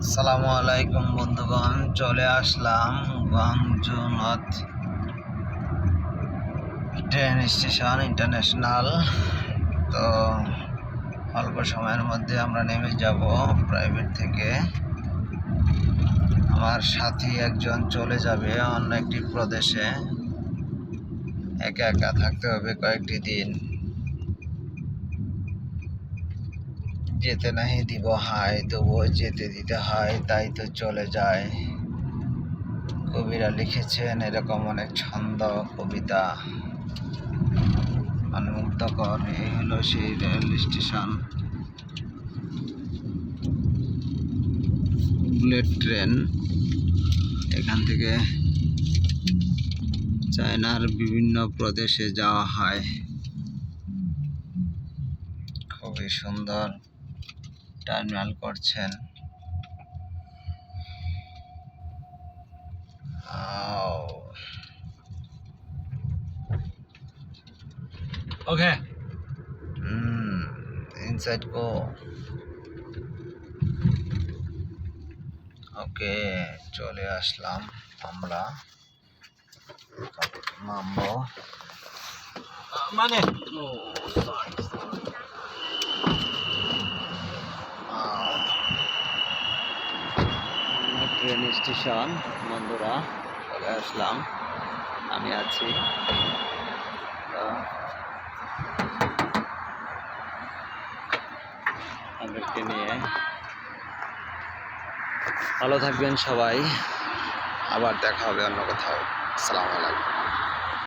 আসসালামু আলাইকুম বন্ধুগণ, চলে আসলাম Guangzhou north train station international. তো অল্প সময়ের মধ্যে আমরা নেমে যাব প্রাইভেট থেকে। আমার সাথী একজন চলে যাবে অন্য একটি প্রদেশে, একা একা থাকতে হবে কয়েকটি দিন। যেতে নাহি দিব হায়, তবুও যেতে দিতে হয়, তাই তো চলে যায়। কবিরা লিখেছেন এরকম অনেক ছন্দ, কবিতা, মনোমুগ্ধকর। এই হলো সেই রেল স্টেশন, বুলেট ট্রেন। এখান থেকে চায়নার বিভিন্ন প্রদেশে যাওয়া হয়। খুবই সুন্দর টার্মিনাল করছেন। Okay. Inside go. ওকে, চলে আসলাম আমরা। নামবো Money. ট্রেন স্টেশন বন্ধুরা, চলে আসলাম। আমি আছি। তাদেরকে নিয়ে ভালো থাকবেন সবাই। আবার দেখা হবে অন্য কোথাও। আসসালামু আলাইকুম।